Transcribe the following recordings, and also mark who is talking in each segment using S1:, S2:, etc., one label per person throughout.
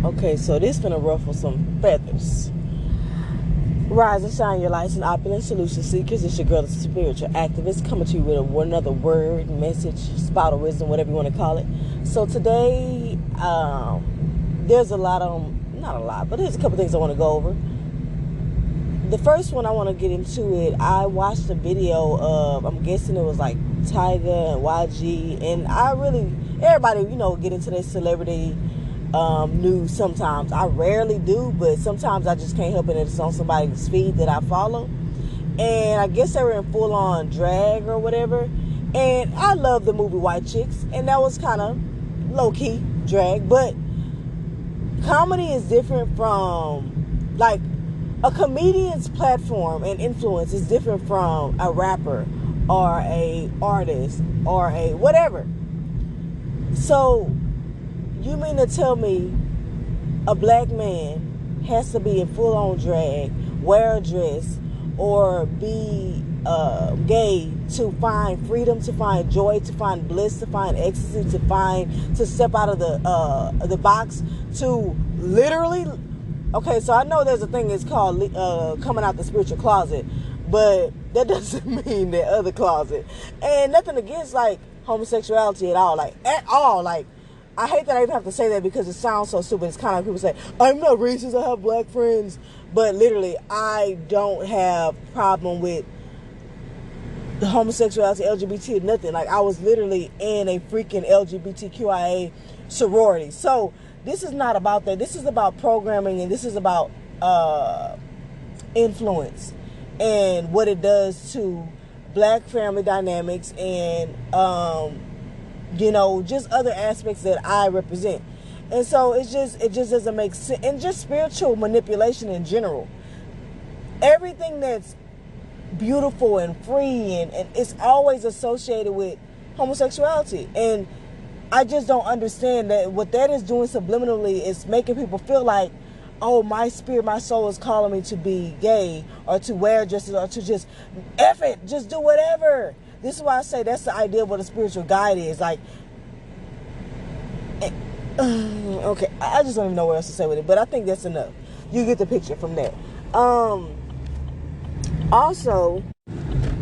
S1: Okay, so this gonna ruffle some feathers. Rise and shine your lights and opulent solution seekers. It's your girl, the spiritual activist, coming to you with another word, message, spout of wisdom, whatever you want to call it. So today, there's a lot of, not a lot, but there's a couple things I want to go over. The first one I want to get into it. I watched a video of, I'm guessing it was like Tyga and YG, and everybody, get into their celebrity news sometimes. I rarely do, but sometimes I just can't help it. It's on somebody's feed that I follow, and I guess they were in full on drag or whatever. And I love the movie White Chicks, and that was kind of low key drag, but comedy is different from, like, a comedian's platform and influence is different from a rapper or a artist or a whatever. So you mean to tell me a black man has to be in full-on drag, wear a dress, or be gay to find freedom, to find joy, to find bliss, to find ecstasy, to step out of the box, to literally... Okay, so I know there's a thing that's called coming out the spiritual closet, but that doesn't mean the other closet. And nothing against, like, homosexuality at all. Like, I hate that I even have to say that because it sounds so stupid. It's kind of like people say, I'm not racist, I have black friends. But literally, I don't have a problem with the homosexuality, LGBT, or nothing. Like, I was literally in a freaking LGBTQIA sorority. So this is not about that. This is about programming, and this is about influence and what it does to black family dynamics and just other aspects that I represent. And so it just doesn't make sense. And just spiritual manipulation in general. Everything that's beautiful and free and it's always associated with homosexuality. And I just don't understand that what that is doing subliminally is making people feel like, oh, my spirit, my soul is calling me to be gay or to wear dresses or to just F it, just do whatever. This is why I say that's the idea of what a spiritual guide is. Like, okay, I just don't even know what else to say with it, but I think that's enough. You get the picture from that. Also,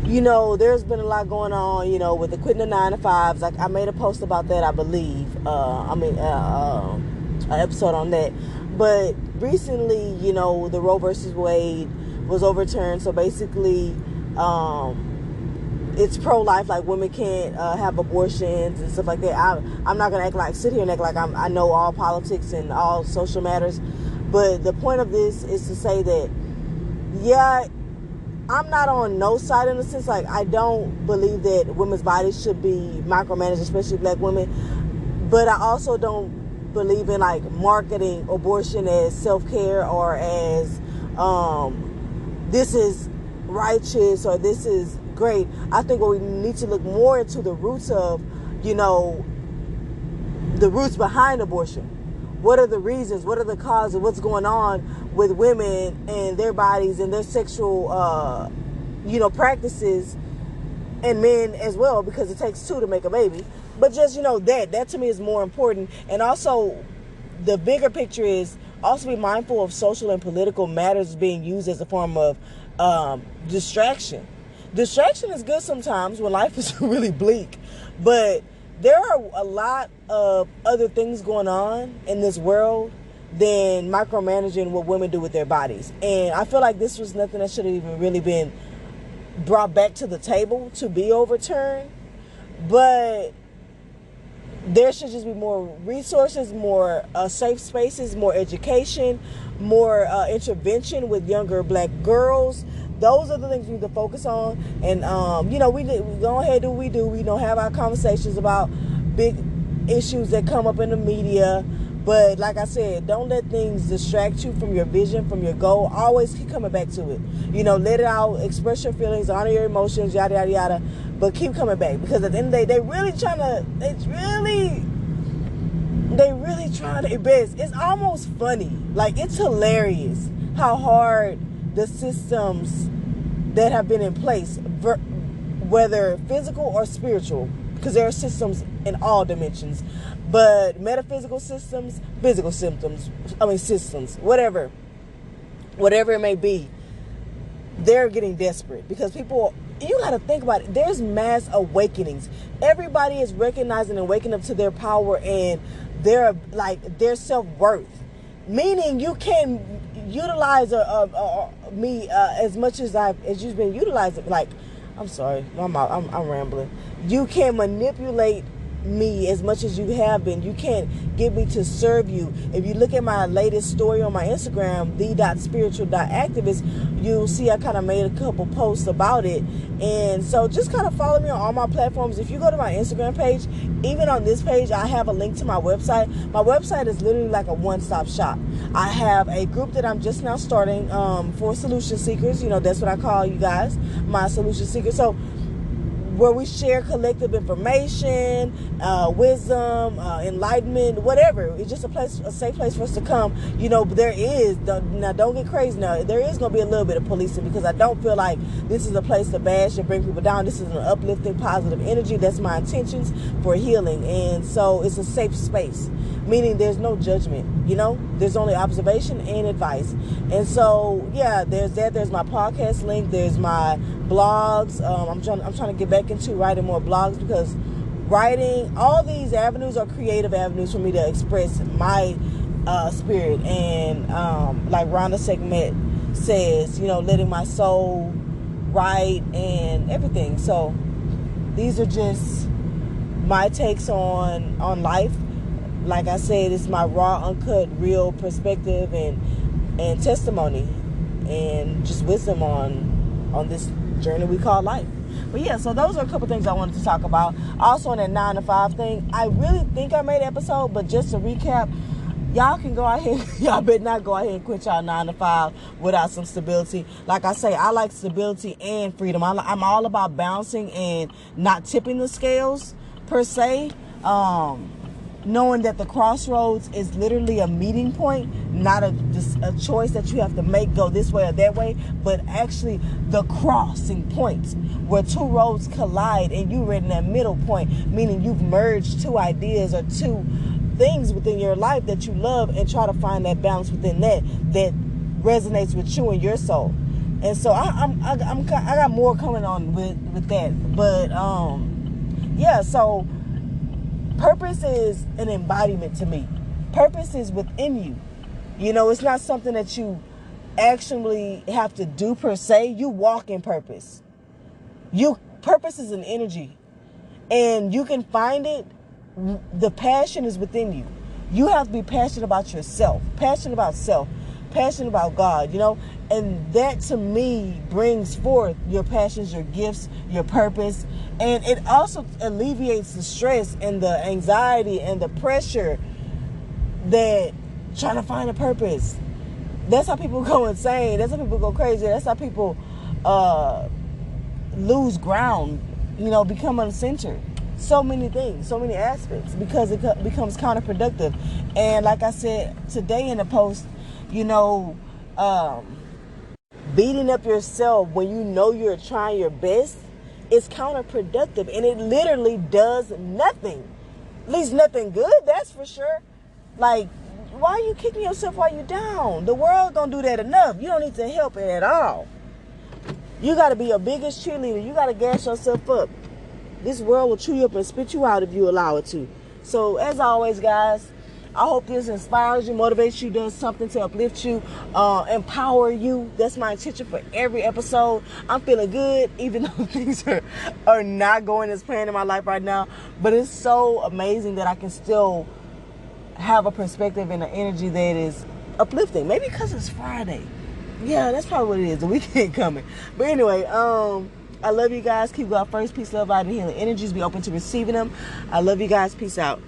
S1: there's been a lot going on, with the quitting the 9 to 5s. Like, I made a post about that, I believe. An episode on that. But recently, the Roe versus Wade was overturned. So basically, it's pro-life. Like, women can't have abortions and stuff like that. I'm not gonna sit here and act like I know all politics and all social matters. But the point of this is to say that, yeah, I'm not on no side in the sense, like, I don't believe that women's bodies should be micromanaged, especially black women. But I also don't believe in, like, marketing abortion as self-care or as this is righteous or this is great. I think what we need to look more into the roots of, the roots behind abortion. What are the reasons? What are the causes? What's going on with women and their bodies and their sexual, practices, and men as well, because it takes two to make a baby. But just, that to me is more important. And also, the bigger picture is also be mindful of social and political matters being used as a form of distraction. Distraction is good sometimes when life is really bleak, but there are a lot of other things going on in this world than micromanaging what women do with their bodies. And I feel like this was nothing that should have even really been brought back to the table to be overturned. But there should just be more resources, more safe spaces, more education, more intervention with younger black girls. Those are the things we need to focus on. And, we go ahead and do what we do. We don't have our conversations about big issues that come up in the media. But like I said, don't let things distract you from your vision, from your goal. Always keep coming back to it. Let it out, express your feelings, honor your emotions, yada, yada, yada. But keep coming back. Because at the end of the day, they really trying their best. It's almost funny. Like, it's hilarious how hard the systems that have been in place, whether physical or spiritual, because there are systems in all dimensions, But metaphysical systems, physical symptoms, systems, whatever it may be, they're getting desperate because people, you got to think about it. There's mass awakenings. Everybody is recognizing and waking up to their power and their self-worth. Meaning you can utilize me as much as you've been utilizing. Like, I'm sorry, I'm rambling. You can manipulate me as much as you have been. You can't get me to serve you. If you look at my latest story on my Instagram, the.spiritual.activist, you'll see I kind of made a couple posts about it. And so just kind of follow me on all my platforms. If you go to my Instagram page, even on this page, I have a link to my website. My website is literally like a one-stop shop. I have a group that I'm just now starting for solution seekers. That's what I call you guys, my solution seekers. So where we share collective information, wisdom, enlightenment, whatever. It's just a safe place for us to come. Now don't get crazy. Now there is going to be a little bit of policing because I don't feel like this is a place to bash and bring people down. This is an uplifting, positive energy. That's my intentions for healing. And so it's a safe space, meaning there's no judgment, there's only observation and advice. And so, yeah, there's that. There's my podcast link. There's my blogs. I'm trying to get back into writing more blogs because writing, all these avenues are creative avenues for me to express my spirit. And like Rhonda Segment says, letting my soul write and everything. So these are just my takes on life. Like I said, it's my raw, uncut, real perspective and testimony and just wisdom on this journey we call life. But yeah, so those are a couple things I wanted to talk about. Also on that 9 to 5 thing, I really think I made an episode, but just to recap, y'all can go out here, y'all better not go out here and quit y'all 9 to 5 without some stability. Like I say, I like stability and freedom. I'm all about balancing and not tipping the scales per se. Knowing that the crossroads is literally a meeting point, not a choice that you have to make, go this way or that way, but actually the crossing points where two roads collide and you're in that middle point, meaning you've merged two ideas or two things within your life that you love and try to find that balance within that resonates with you and your soul. And so I got more coming on with that, but yeah, so purpose is an embodiment to me. Purpose is within you. It's not something that you actually have to do per se. You walk in purpose. Purpose is an energy. And you can find it. The passion is within you. You have to be passionate about yourself. Passionate about self. Passionate about God, And that to me brings forth your passions, your gifts, your purpose. And it also alleviates the stress and the anxiety and the pressure that trying to find a purpose. That's how people go insane. That's how people go crazy. That's how people lose ground, become uncentered. So many things, so many aspects, because it becomes counterproductive. And like I said today in the post, beating up yourself when you know you're trying your best is counterproductive, and it literally does nothing. At least nothing good, that's for sure. Like, why are you kicking yourself while you're down? The world gonna do that enough. You don't need to help it at all. You gotta be your biggest cheerleader. You gotta gas yourself up. This world will chew you up and spit you out if you allow it to. So as always, guys, I hope this inspires you, motivates you, does something to uplift you, empower you. That's my intention for every episode. I'm feeling good, even though things are not going as planned in my life right now. But it's so amazing that I can still have a perspective and an energy that is uplifting. Maybe because it's Friday. Yeah, that's probably what it is. The weekend coming. But anyway, I love you guys. Keep God first. Peace, love, light, and healing energies. Be open to receiving them. I love you guys. Peace out.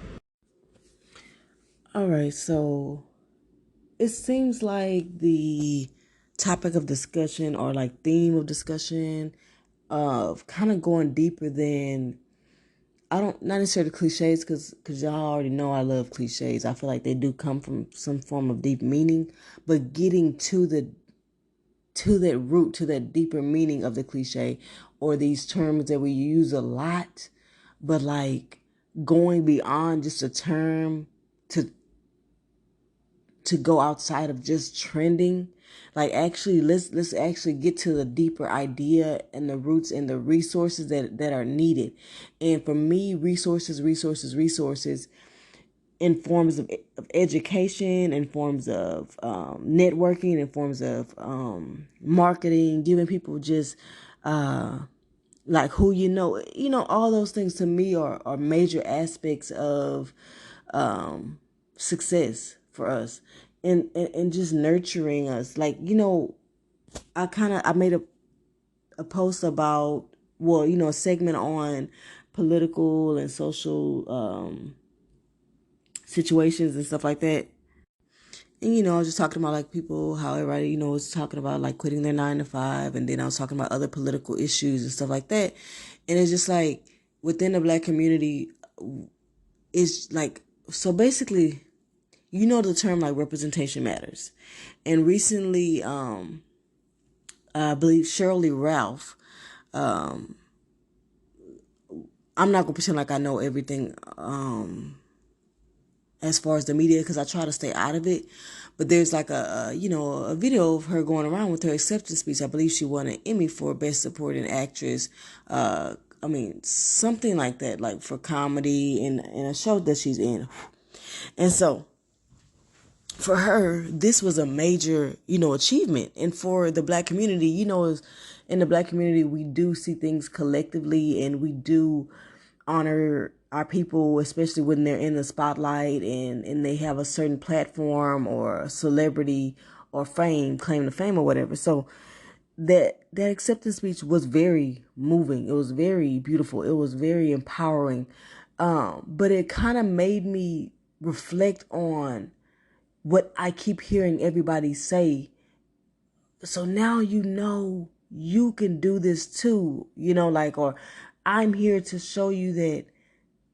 S1: All right, so it seems like the topic of discussion or like theme of discussion of kind of going deeper than, not necessarily cliches, because y'all already know I love cliches. I feel like they do come from some form of deep meaning, but getting to that root, to that deeper meaning of the cliche or these terms that we use a lot, but like going beyond just a term to go outside of just trending. Like, actually, let's actually get to the deeper idea and the roots and the resources that are needed. And for me, resources in forms of education, in forms of networking, in forms of marketing, giving people just like who all those things to me are major aspects of success for us, and just nurturing us. Like, I made a post about, well, a segment on political and social situations and stuff like that. And, I was just talking about like people, how everybody, was talking about like quitting their 9 to 5. And then I was talking about other political issues and stuff like that. And it's just like within the Black community, it's like, so basically, the term like representation matters. And recently, I believe Shirley Ralph, I'm not gonna pretend like I know everything as far as the media, because I try to stay out of it. But there's like a video of her going around with her acceptance speech. I believe she won an Emmy for Best Supporting Actress. Something like that, like for comedy in a show that she's in. And so for her, this was a major, achievement. And for the Black community, in the Black community, we do see things collectively, and we do honor our people, especially when they're in the spotlight and they have a certain platform or celebrity or claim to fame or whatever. So that acceptance speech was very moving. It was very beautiful. It was very empowering. But it kind of made me reflect on what I keep hearing everybody say. So now you can do this too, or I'm here to show you that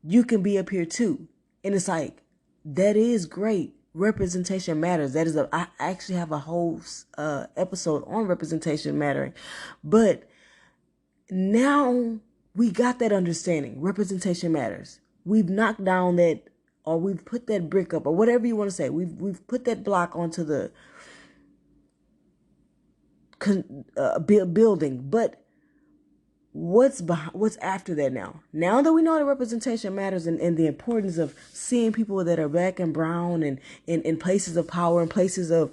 S1: you can be up here too. And it's like, that is great. Representation matters. I actually have a whole episode on representation mattering. But now we got that understanding. Representation matters. We've knocked down that, or we've put that brick up, or whatever you want to say. We've put that block onto the building. But what's after that now? Now that we know that representation matters, and the importance of seeing people that are Black and brown and in places of power, in places of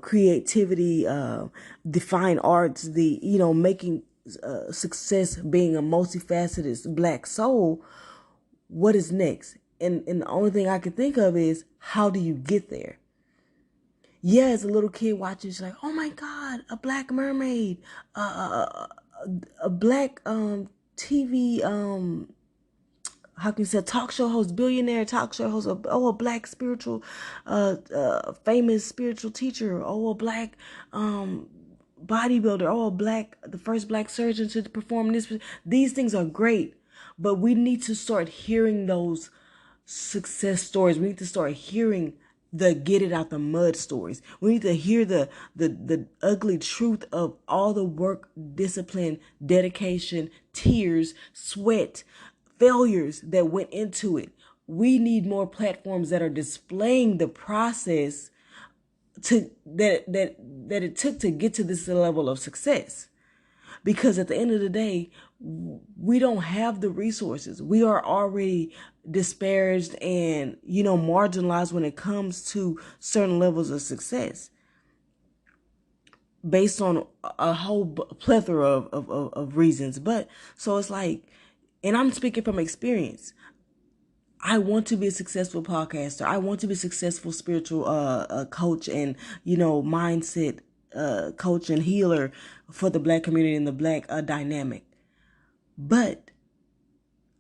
S1: creativity, define arts, making success being a multifaceted Black soul, what is next? And the only thing I can think of is, how do you get there? Yeah, as a little kid watching, she's like, oh my God, a Black mermaid, a Black TV how can you say, talk show host, billionaire talk show host, a Black spiritual famous spiritual teacher, a Black bodybuilder, the first Black surgeon to perform this. These things are great, but we need to start hearing those success stories. We need to start hearing the get it out the mud stories. We need to hear the ugly truth of all the work, discipline, dedication, tears, sweat, failures that went into it. We need more platforms that are displaying the process that it took to get to this level of success. Because at the end of the day, we don't have the resources. We are already disparaged and, marginalized when it comes to certain levels of success, based on a whole plethora of reasons. But so it's like, and I'm speaking from experience, I want to be a successful podcaster. I want to be a successful spiritual coach and, mindset coach and healer for the Black community and the Black dynamic. But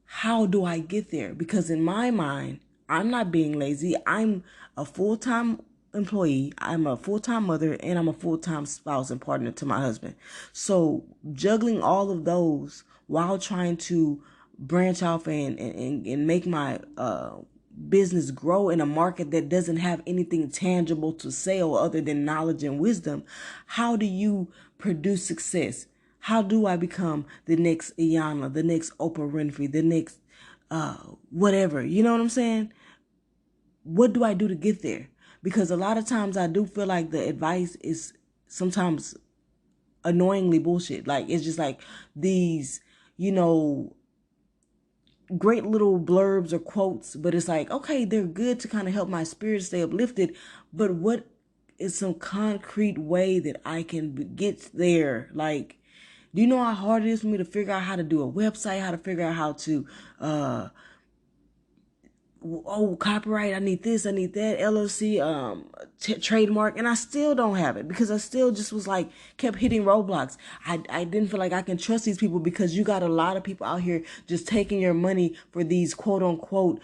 S1: how do I get there? Because in my mind, I'm not being lazy. I'm a full-time employee. I'm a full-time mother, and I'm a full-time spouse and partner to my husband. So juggling all of those while trying to branch off and make my business grow in a market that doesn't have anything tangible to sell other than knowledge and wisdom. How do you produce success? How do I become the next Iyanla, the next Oprah Winfrey, the next whatever. You know what I'm saying? What do I do to get there? Because a lot of times I do feel like the advice is sometimes annoyingly bullshit. Like, it's just like these, great little blurbs or quotes, but it's like, okay, they're good to kind of help my spirit stay uplifted, but what is some concrete way that I can get there? Like, do you know how hard it is for me to figure out how to do a website, how to figure out how to copyright, I need this, I need that, LLC, trademark, and I still don't have it because I still just was like, kept hitting roadblocks. I didn't feel like I can trust these people because you got a lot of people out here just taking your money for these quote unquote,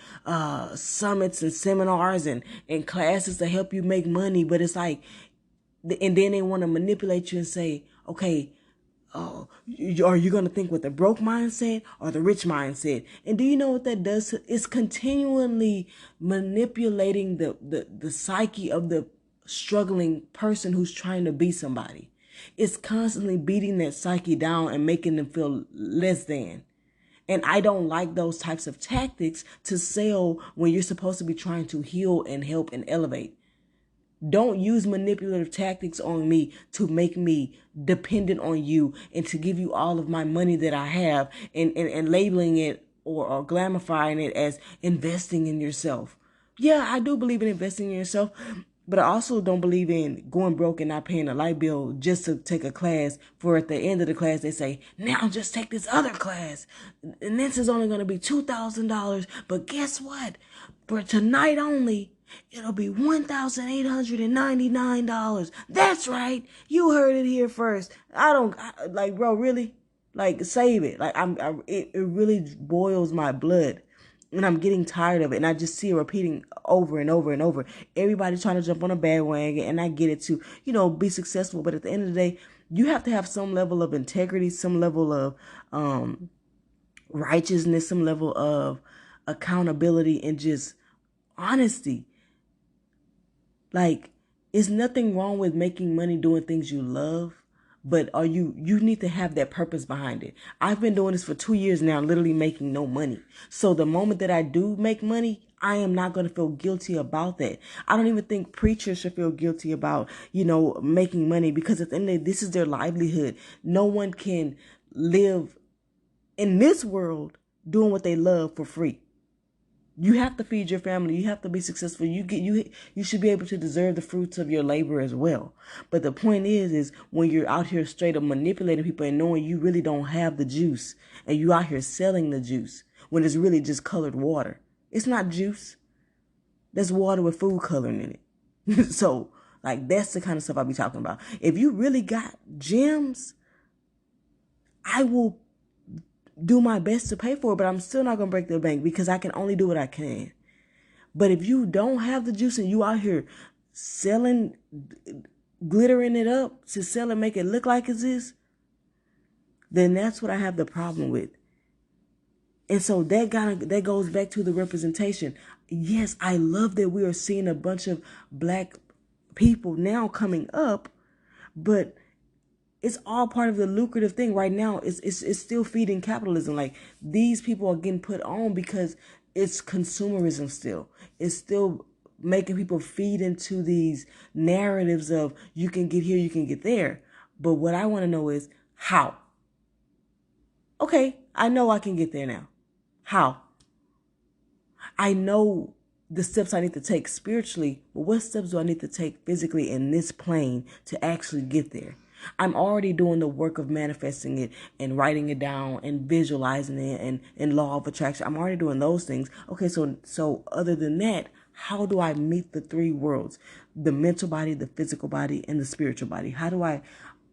S1: summits and seminars and classes to help you make money. But it's like, and then they want to manipulate you and say, okay, oh, are you going to think with the broke mindset or the rich mindset? And do you know what that does? It's continually manipulating the psyche of the struggling person who's trying to be somebody. It's constantly beating that psyche down and making them feel less than. And I don't like those types of tactics to sell when you're supposed to be trying to heal and help and elevate. Don't use manipulative tactics on me to make me dependent on you and to give you all of my money that I have and labeling it or glamifying it as investing in yourself. Yeah, I do believe in investing in yourself, but I also don't believe in going broke and not paying a light bill just to take a class for at the end of the class they say, now just take this other class. And this is only going to be $2,000. But guess what? For tonight only, it'll be $1,899. That's right. You heard it here first. Like, bro, really? Like, save it. Like, it really boils my blood. And I'm getting tired of it. And I just see it repeating over and over and over. Everybody's trying to jump on a bandwagon. And I get it to, be successful. But at the end of the day, you have to have some level of integrity, some level of righteousness, some level of accountability, and just honesty. Like, it's nothing wrong with making money doing things you love, but you need to have that purpose behind it. I've been doing this for 2 years now, literally making no money. So the moment that I do make money, I am not going to feel guilty about that. I don't even think preachers should feel guilty about, making money, because at the end of the day, this is their livelihood. No one can live in this world doing what they love for free. You have to feed your family. You have to be successful. You should be able to deserve the fruits of your labor as well. But the point is when you're out here straight up manipulating people and knowing you really don't have the juice, and you out here selling the juice when it's really just colored water. It's not juice. That's water with food coloring in it. So, like, that's the kind of stuff I'll be talking about. If you really got gems, I will do my best to pay for it, but I'm still not going to break the bank because I can only do what I can. But if you don't have the juice and you out here selling, glittering it up to sell and make it look like it is, then that's what I have the problem with. And so that goes back to the representation. Yes, I love that we are seeing a bunch of black people now coming up, but it's all part of the lucrative thing right now. It's still feeding capitalism. Like, these people are getting put on because it's consumerism still. It's still making people feed into these narratives of you can get here, you can get there. But what I want to know is how. Okay, I know I can get there now. How? I know the steps I need to take spiritually, but what steps do I need to take physically in this plane to actually get there? I'm already doing the work of manifesting it and writing it down and visualizing it and law of attraction. I'm already doing those things. Okay, so other than that, how do I meet the three worlds? The mental body, the physical body, and the spiritual body. How do I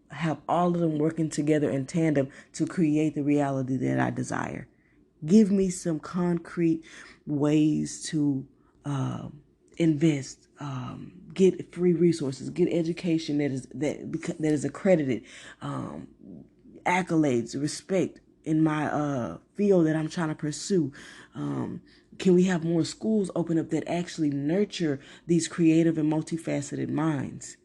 S1: have all of them working together in tandem to create the reality that I desire? Give me some concrete ways to invest, get free resources, get education that is accredited, accolades, respect in my field that I'm trying to pursue. Can we have more schools open up that actually nurture these creative and multifaceted minds?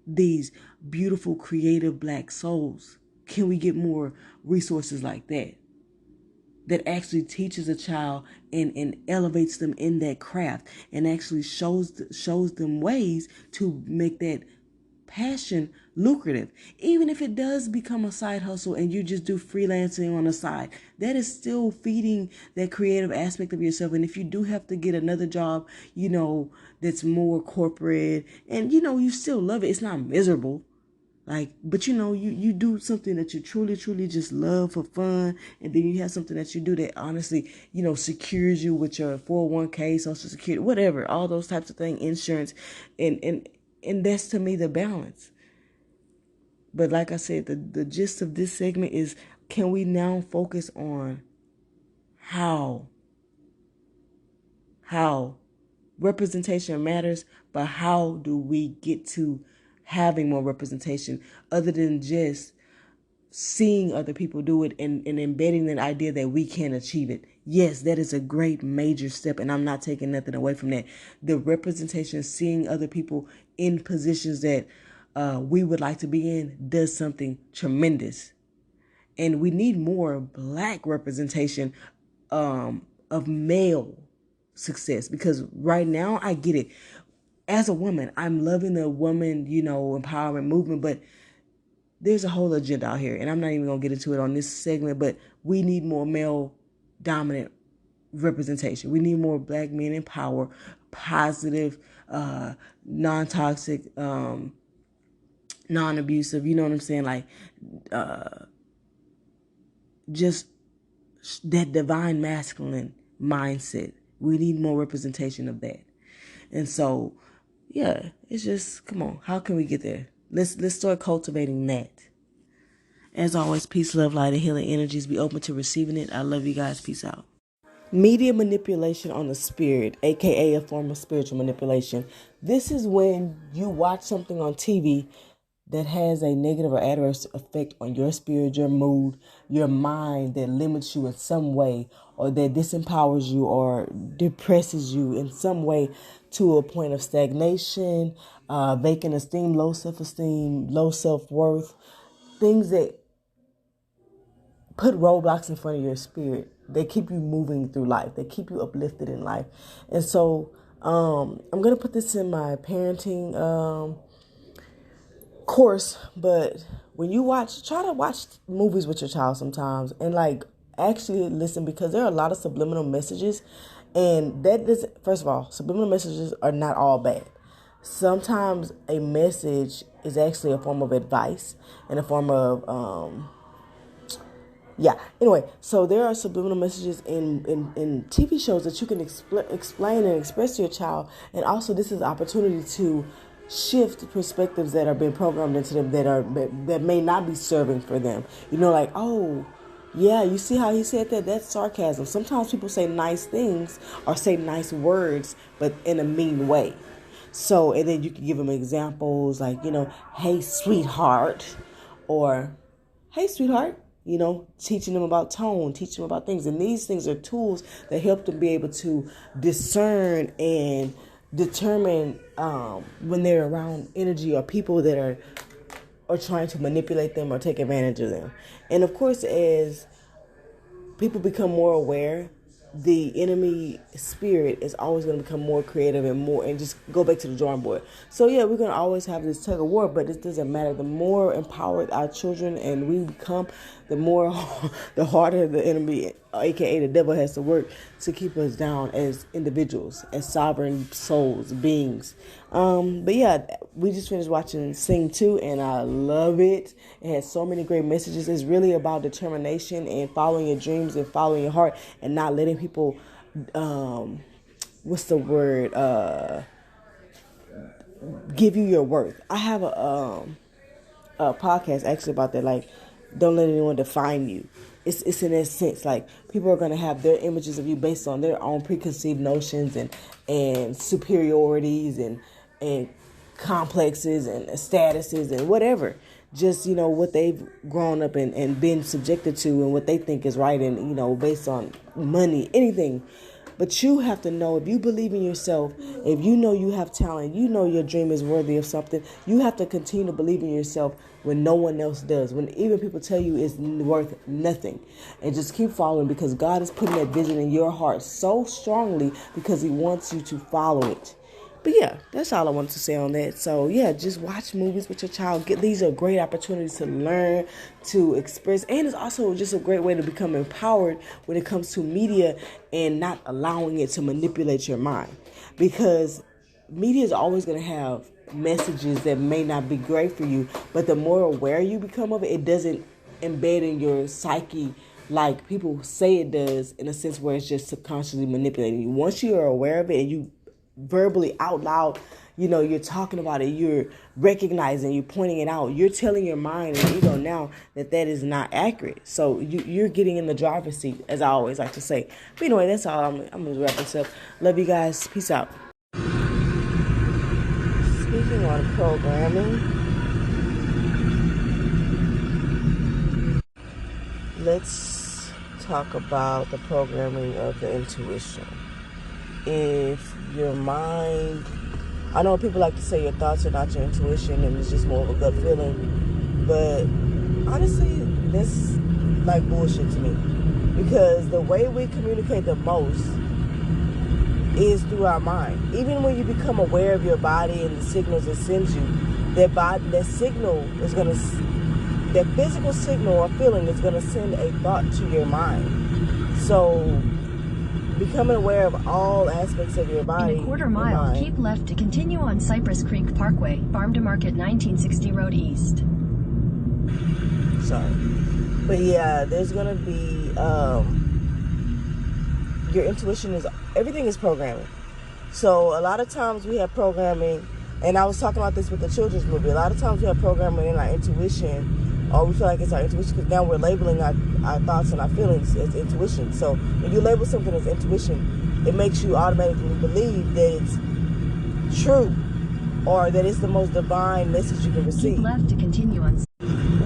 S1: These beautiful, creative black souls. Can we get more resources like that? that actually teaches a child and elevates them in that craft and actually shows them ways to make that passion lucrative. Even if it does become a side hustle and you just do freelancing on the side, that is still feeding that creative aspect of yourself. And if you do have to get another job, that's more corporate and you still love it, it's not miserable. But you do something that you truly, truly just love for fun. And then you have something that you do that honestly, secures you with your 401k, social security, whatever, all those types of things, insurance. And that's to me the balance. But like I said, the gist of this segment is, can we now focus on how representation matters, but how do we get to having more representation other than just seeing other people do it and embedding that idea that we can achieve it. Yes, that is a great major step, and I'm not taking nothing away from that. The representation, seeing other people in positions that we would like to be in, does something tremendous. And we need more Black representation of male success, because right now, I get it. As a woman, I'm loving the woman, empowerment movement, but there's a whole agenda out here, and I'm not even going to get into it on this segment, but we need more male dominant representation. We need more Black men in power, positive, non-toxic, non-abusive, you know what I'm saying? Just that divine masculine mindset. We need more representation of that. And so, yeah, it's just, come on, how can we get there? Let's start cultivating that. As always, peace, love, light, and healing energies. Be open to receiving it. I love you guys. Peace out. Media manipulation on the spirit, aka a form of spiritual manipulation. This is when you watch something on TV that has a negative or adverse effect on your spirit, your mood, your mind, that limits you in some way, or that disempowers you or depresses you in some way to a point of stagnation, vacant esteem, low self-esteem, low self-worth, things that put roadblocks in front of your spirit. They keep you moving through life. They keep you uplifted in life. And so I'm going to put this in my parenting course, but when you try to watch movies with your child sometimes and actually listen, because there are a lot of subliminal messages, and that is, first of all, subliminal messages are not all bad. Sometimes a message is actually a form of advice and a form of anyway, so there are subliminal messages in TV shows that you can explain and express to your child, and also this is an opportunity to shift perspectives that are being programmed into them that may not be serving for them. Oh, yeah, you see how he said that? That's sarcasm. Sometimes people say nice things or say nice words, but in a mean way. So, and then you can give them examples like, hey, sweetheart, or hey, sweetheart, teaching them about tone, teaching them about things. And these things are tools that help them be able to discern and determine when they're around energy or people that are trying to manipulate them or take advantage of them. And of course, as people become more aware, the enemy spirit is always going to become more creative and just go back to the drawing board. So yeah, we're going to always have this tug of war, but it doesn't matter. The more empowered our children and we become, the harder the enemy, aka the devil, has to work to keep us down as individuals, as sovereign souls, beings. But yeah, we just finished watching Sing 2, and I love it. It has so many great messages. It's really about determination and following your dreams and following your heart, and not letting people, give you your worth. I have a podcast actually about that, don't let anyone define you. It's in that sense, people are going to have their images of you based on their own preconceived notions and superiorities and complexes and statuses and whatever. Just, what they've grown up and been subjected to and what they think is right, and, based on money, anything. But you have to know, if you believe in yourself, if you know you have talent, you know your dream is worthy of something, you have to continue to believe in yourself when no one else does, when even people tell you it's worth nothing. And just keep following, because God is putting that vision in your heart so strongly because he wants you to follow it. But yeah, that's all I wanted to say on that. So yeah, just watch movies with your child. These are great opportunities to learn, to express, and it's also just a great way to become empowered when it comes to media and not allowing it to manipulate your mind. Because media is always going to have messages that may not be great for you, but the more aware you become of it, it doesn't embed in your psyche like people say it does, in a sense where it's just subconsciously manipulating you. Once you are aware of it and you verbally out loud, you're talking about it, you're recognizing, you're pointing it out, you're telling your mind and ego now that is not accurate. So you're getting in the driver's seat, as I always like to say. But anyway, that's all. I'm going to wrap this up. Love you guys. Peace out. Speaking on programming, let's talk about the programming of the intuition. If your mind, I know people like to say your thoughts are not your intuition and it's just more of a gut feeling, but honestly, that's like bullshit to me, because the way we communicate the most is through our mind. Even when you become aware of your body and the signals it sends you, that signal is going to, that physical signal or feeling is going to send a thought to your mind. So becoming aware of all aspects of your body.
S2: In a quarter mile, keep left to continue on Cypress Creek Parkway, Farm to Market 1960 Road East.
S1: Sorry. But yeah, there's going to be, your intuition is, everything is programming. So a lot of times we have programming, and I was talking about this with the children's movie, a lot of times we have programming in our intuition, or we feel like it's our intuition, because now we're labeling our thoughts and our feelings as intuition. So when you label something as intuition, it makes you automatically believe that it's true, or that it's the most divine message you can receive.
S2: Keep left to continue on.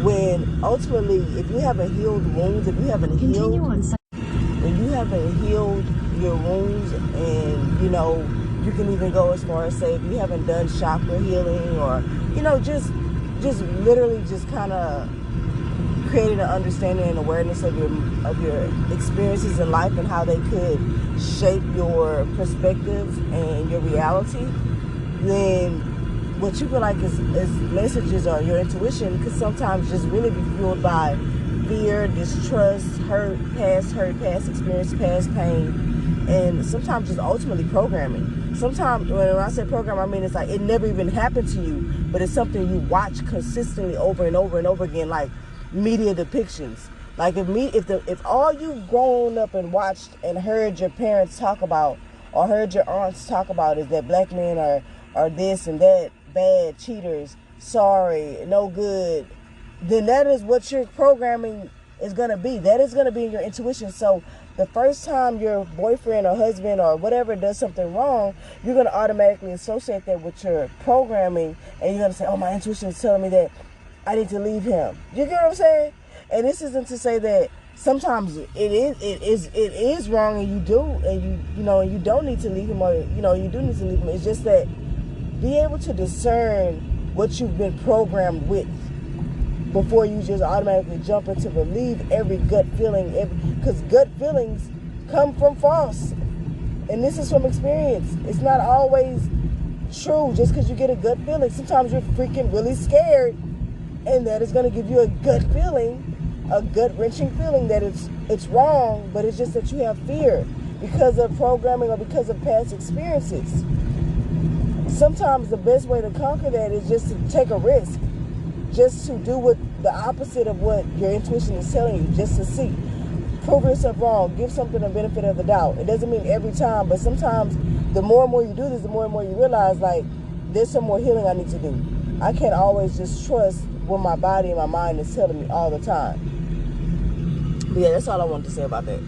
S1: When ultimately, if you haven't healed wounds, if you haven't healed, when you haven't healed your wounds, and you can even go as far as say, if you haven't done chakra healing, or just literally just kind of creating an understanding and awareness of your experiences in life and how they could shape your perspective and your reality, then what you feel like is messages or your intuition could sometimes just really be fueled by fear, distrust, past experience, past pain, and sometimes just ultimately programming. Sometimes when I say program, I mean it's like it never even happened to you, but it's something you watch consistently over and over and over again, like media depictions. Like if all you've grown up and watched and heard your parents talk about, or heard your aunts talk about, is that black men are this and that, bad, cheaters, sorry, no good, then that is what your programming is going to be. That is going to be in your intuition. So the first time your boyfriend or husband or whatever does something wrong, you're going to automatically associate that with your programming, and you're going to say, oh, my intuition is telling me that I need to leave him. You get what I'm saying? And this isn't to say that sometimes it is wrong, and you don't need to leave him, or you do need to leave him. It's just that be able to discern what you've been programmed with before you just automatically jump into believe every gut feeling, because gut feelings come from false, and this is from experience. It's not always true just because you get a gut feeling. Sometimes you're freaking really scared, and that is going to give you a gut feeling, a gut-wrenching feeling that it's wrong, but it's just that you have fear because of programming or because of past experiences. Sometimes the best way to conquer that is just to take a risk, just to do what the opposite of what your intuition is telling you, just to see. Prove yourself wrong. Give something the benefit of the doubt. It doesn't mean every time, but sometimes the more and more you do this, the more and more you realize, like, there's some more healing I need to do. I can't always just trust what my body and my mind is telling me all the time. But yeah, that's all I wanted to say about that.